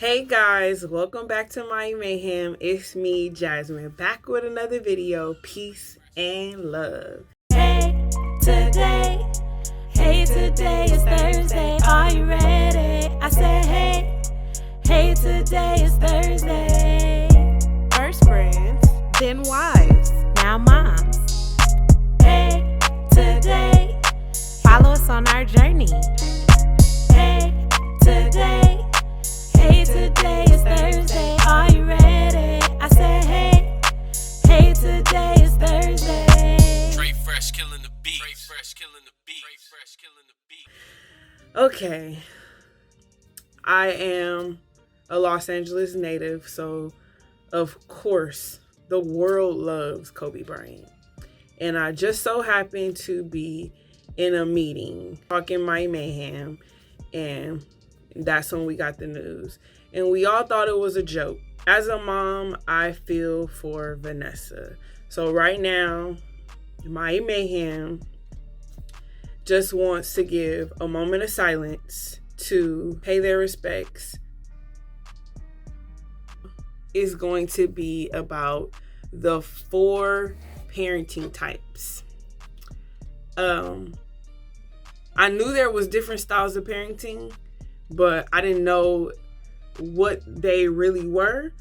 Hey guys, welcome back to Mayi Mayhem. It's me, Jasmine, back with another video. Peace and love. Hey, today is Thursday. Are you ready? I said, hey, today is Thursday. First friends, then wives, Now moms. Hey, today. follow us on our journey. Hey, today is Thursday. Are you ready? I said, hey, today is Thursday. Dre Fresh killing the beat. Okay, I am a Los Angeles native, so of course the world loves Kobe Bryant. And I just so happened to be in a meeting talking my mayhem, and that's when we got the news. And we all thought it was a joke. As a mom, I feel for Vanessa. So right now, my mayhem just wants to give a moment of silence to pay their respects. Is going to be about the 4 parenting types. I knew there was different styles of parenting, but I didn't know what they really were.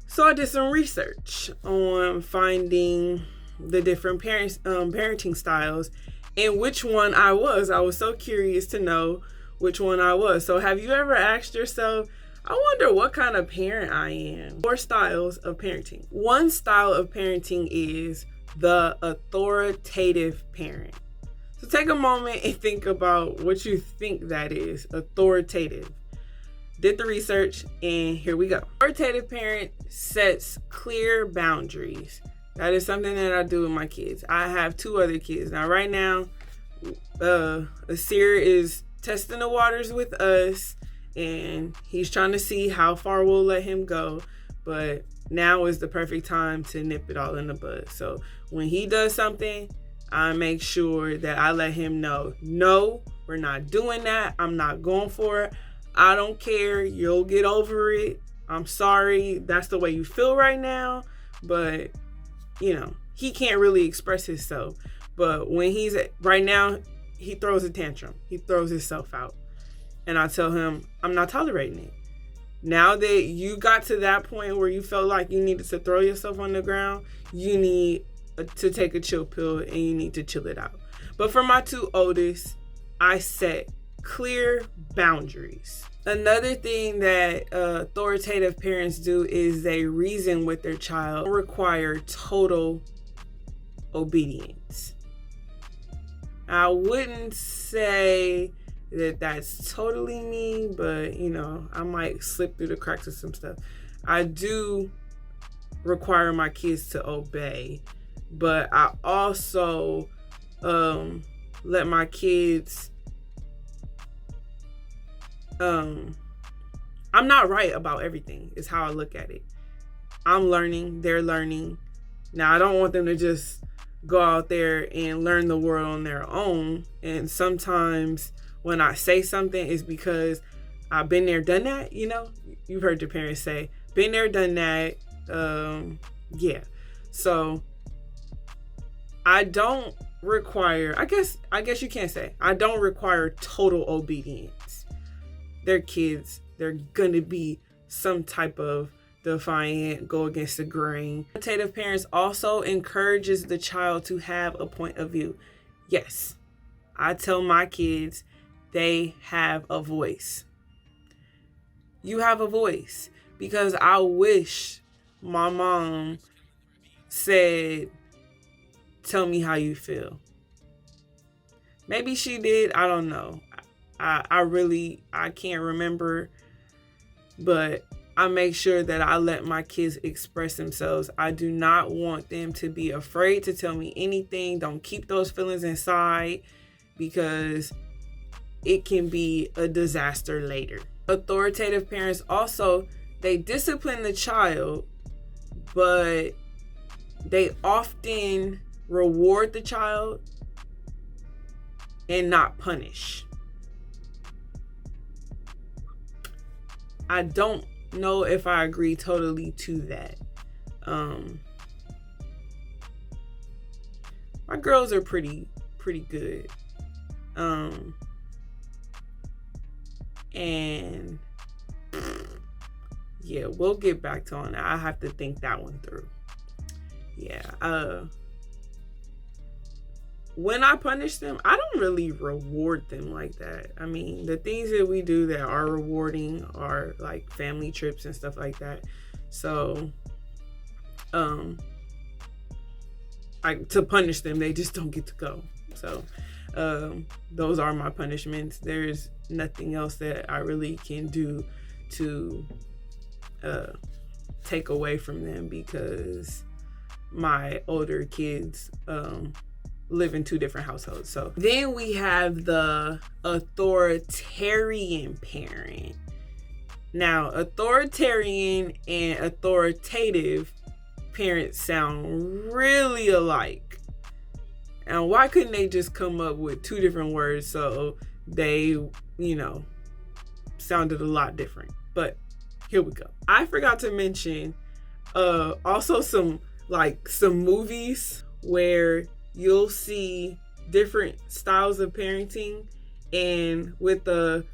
So I did some research on finding the different parenting styles and which one I was. I was so curious to know which one I was. So have you ever asked yourself, I wonder what kind of parent I am? 4 styles of parenting. One style of parenting is the authoritative parent. So take a moment and think about what you think that is, authoritative. Did the research, and here we go. Authoritative parent sets clear boundaries. That is something that I do with my kids. I have 2 other kids. Now, right now, Asir is testing the waters with us, and he's trying to see how far we'll let him go. But now is the perfect time to nip it all in the bud. So when he does something, I make sure that I let him know, no, we're not doing that. I'm not going for it. I don't care. You'll get over it. I'm sorry. That's the way you feel right now. But, he can't really express himself. But when right now, he throws a tantrum. He throws himself out. And I tell him, I'm not tolerating it. Now that you got to that point where you felt like you needed to throw yourself on the ground, you need to take a chill pill and you need to chill it out. But for my 2 oldest, I set clear boundaries. Another thing that authoritative parents do is they reason with their child, require total obedience. I wouldn't say that that's totally me, but I might slip through the cracks of some stuff. I do require my kids to obey, but I also let my kids I'm not right about everything is how I look at it. I'm learning, they're learning. Now I don't want them to just go out there and learn the world on their own. And sometimes when I say something, it's because I've been there, done that. You've heard your parents say, been there, done that. Yeah. So I don't require, I guess you can't say, I don't require total obedience. They're kids. They're gonna be some type of defiant, go against the grain. Authoritative parents also encourages the child to have a point of view. Yes, I tell my kids they have a voice. You have a voice, because I wish my mom said, tell me how you feel. Maybe she did, I don't know. I can't remember, but I make sure that I let my kids express themselves. I do not want them to be afraid to tell me anything. Don't keep those feelings inside, because it can be a disaster later. Authoritative parents also, they discipline the child, but they often reward the child and not punish. I don't know if I agree totally to that. My girls are pretty good. And yeah, we'll get back to on that. I have to think that one through. Yeah. When I punish them, I don't really reward them like that. I mean, the things that we do that are rewarding are like family trips and stuff like that. So, to punish them, they just don't get to go. So, those are my punishments. There's nothing else that I really can do to take away from them, because my older kids live in 2 different households. So then we have the authoritarian parent. Now, authoritarian and authoritative parents sound really alike. And why couldn't they just come up with 2 different words so they, sounded a lot different? But here we go. I forgot to mention also some movies where you'll see different styles of parenting, and with the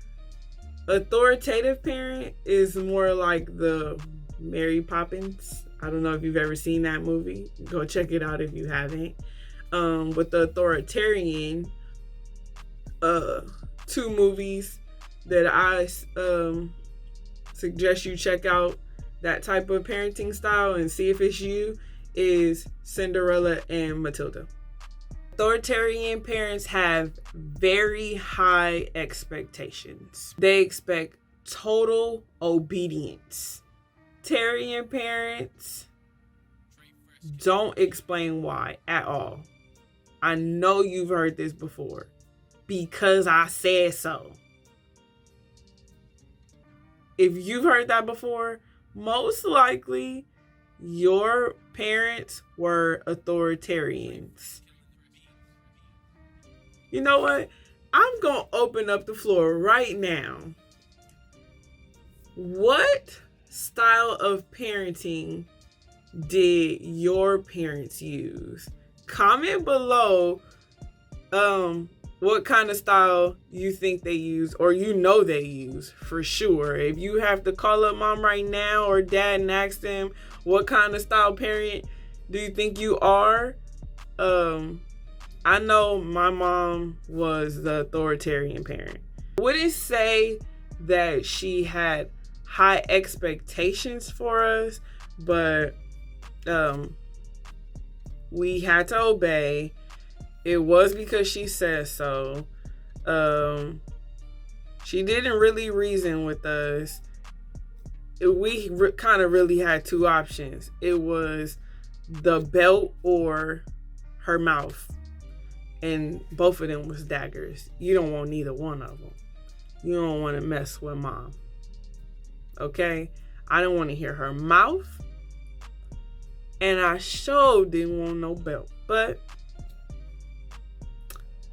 authoritative parent is more like the Mary Poppins. I don't know if you've ever seen that movie. Go check it out if you haven't. With the authoritarian, 2 movies that I suggest you check out that type of parenting style and see if it's you is Cinderella and Matilda. Authoritarian parents have very high expectations. They expect total obedience. Authoritarian parents don't explain why at all. I know you've heard this before. Because I said so. If you've heard that before, most likely your parents were authoritarians. You know what? I'm going to open up the floor right now. What style of parenting did your parents use? Comment below what kind of style you think they use, or they use for sure. If you have to call up mom right now or dad and ask them what kind of style parent do you think you are, I know my mom was the authoritarian parent. I wouldn't say that she had high expectations for us, but we had to obey. It was because she said so. She didn't really reason with us. We kind of really had 2 options. It was the belt or her mouth. And both of them was daggers. You don't want neither one of them. You don't want to mess with mom. Okay? I don't want to hear her mouth. And I sure didn't want no belt. But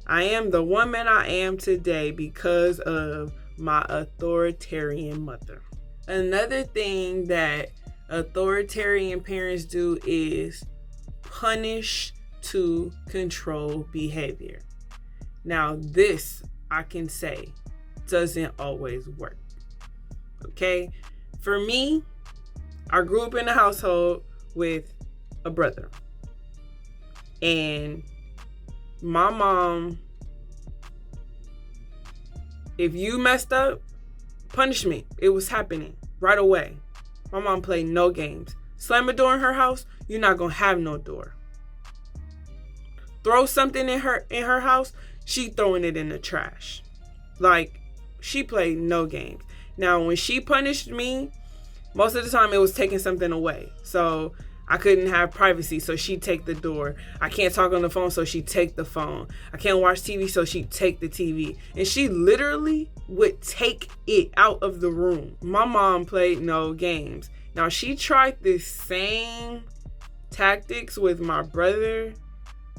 I am the woman I am today because of my authoritarian mother. Another thing that authoritarian parents do is punish to control behavior. Now, this I can say doesn't always work. Okay? For me, I grew up in a household with a brother. And my mom, if you messed up, punishment. It was happening right away. My mom played no games. Slam a door in her house, you're not gonna have no door. Throw something in her house, she throwing it in the trash. Like, she played no games. Now, when she punished me, most of the time it was taking something away. So I couldn't have privacy, so she'd take the door. I can't talk on the phone, so she'd take the phone. I can't watch TV, so she'd take the TV. And she literally would take it out of the room. My mom played no games. Now, she tried the same tactics with my brother,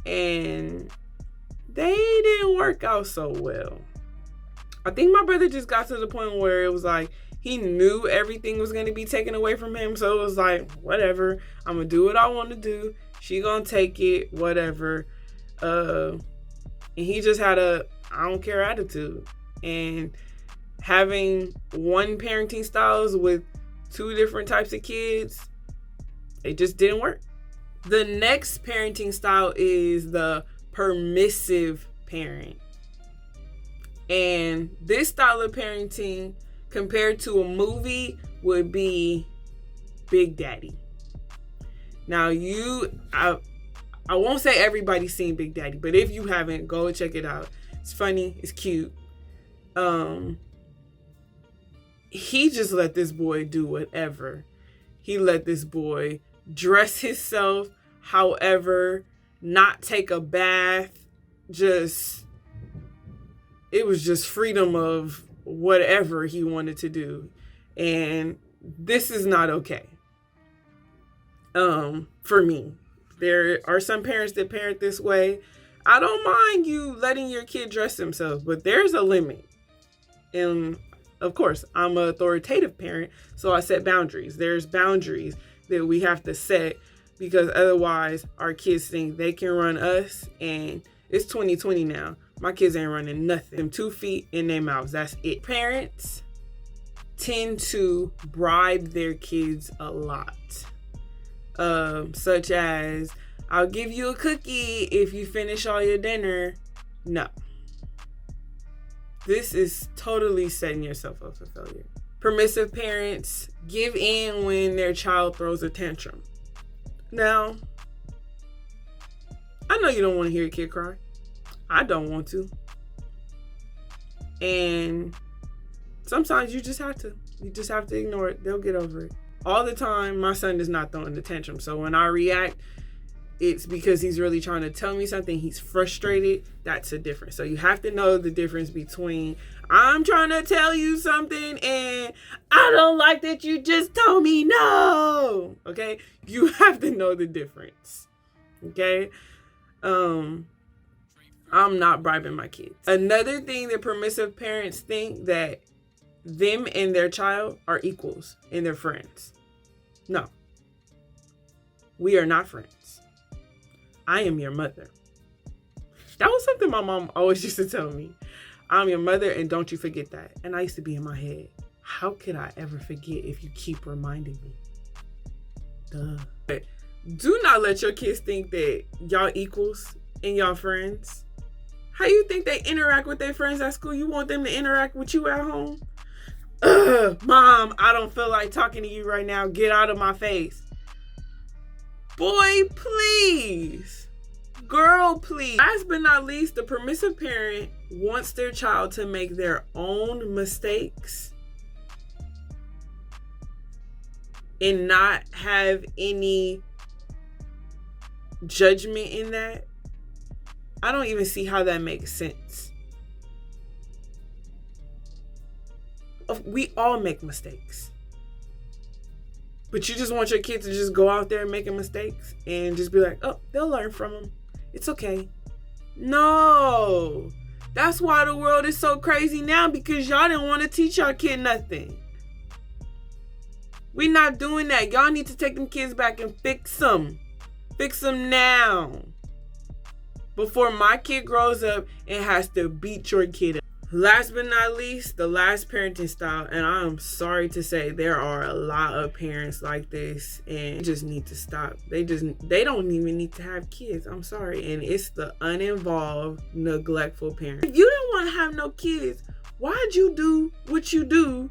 and they didn't work out so well. I think my brother just got to the point where it was like, He knew everything was going to be taken away from him. So it was like, whatever. I'm going to do what I want to do. She going to take it, whatever. And he just had a I don't care attitude. And having one parenting styles with two different types of kids, it just didn't work. The next parenting style is the permissive parent. And this style of parenting compared to a movie would be Big Daddy. Now I won't say everybody's seen Big Daddy, but if you haven't, go check it out. It's funny, it's cute. He just let this boy do whatever. He let this boy dress himself, however, not take a bath. It was just freedom of whatever he wanted to do. And this is not okay. For me. There are some parents that parent this way. I don't mind you letting your kid dress themselves, but there's a limit. And of course, I'm an authoritative parent, so I set boundaries. There's boundaries that we have to set because otherwise our kids think they can run us, and it's 2020 now. My kids ain't running nothing. Them 2 feet in their mouths. That's it. Parents tend to bribe their kids a lot. Such as, I'll give you a cookie if you finish all your dinner. No. This is totally setting yourself up for failure. Permissive parents give in when their child throws a tantrum. Now, I know you don't want to hear a kid cry. I don't want to. And sometimes you just have to. You just have to ignore it. They'll get over it. All the time, my son is not throwing the tantrum. So when I react, it's because he's really trying to tell me something. He's frustrated. That's a difference. So you have to know the difference between I'm trying to tell you something and I don't like that you just told me no. Okay? You have to know the difference. Okay? I'm not bribing my kids. Another thing that permissive parents think that them and their child are equals and they're friends. No. We are not friends. I am your mother. That was something my mom always used to tell me. I'm your mother and don't you forget that. And I used to be in my head, how could I ever forget if you keep reminding me? Duh. But do not let your kids think that y'all equals and y'all friends. How you think they interact with their friends at school? You want them to interact with you at home? Mom, I don't feel like talking to you right now. Get out of my face. Boy, please. Girl, please. Last but not least, the permissive parent wants their child to make their own mistakes and not have any judgment in that. I don't even see how that makes sense. We all make mistakes. But you just want your kids to just go out there making mistakes and just be like, oh, they'll learn from them. It's okay. No. That's why the world is so crazy now, because y'all didn't want to teach y'all kid nothing. We're not doing that. Y'all need to take them kids back and fix them. Fix them now. Before my kid grows up and has to beat your kid up. Last but not least, the last parenting style, and I'm sorry to say there are a lot of parents like this and they just need to stop. They don't even need to have kids. I'm sorry. And it's the uninvolved, neglectful parent. If you don't want to have no kids, why'd you do what you do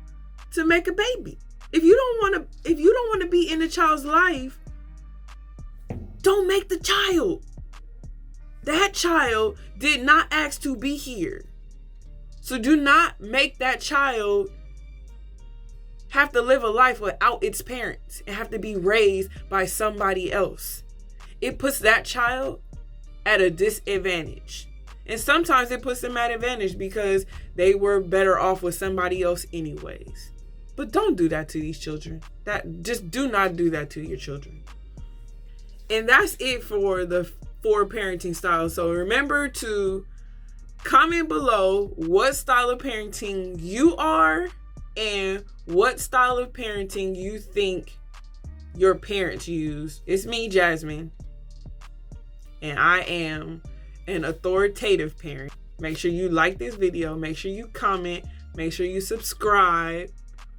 to make a baby? If you don't want to be in a child's life, don't make the child. That child did not ask to be here. So do not make that child have to live a life without its parents and have to be raised by somebody else. It puts that child at a disadvantage. And sometimes it puts them at advantage because they were better off with somebody else anyways. But don't do that to these children. Just do not do that to your children. And that's it for the 4 parenting styles. So remember to comment below what style of parenting you are and what style of parenting you think your parents use. It's me, Jasmine, and I am an authoritative parent. Make sure you like this video. Make sure you comment. Make sure you subscribe.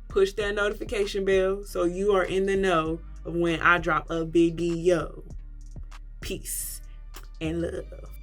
Push that notification bell so you are in the know of when I drop a video. Peace and love.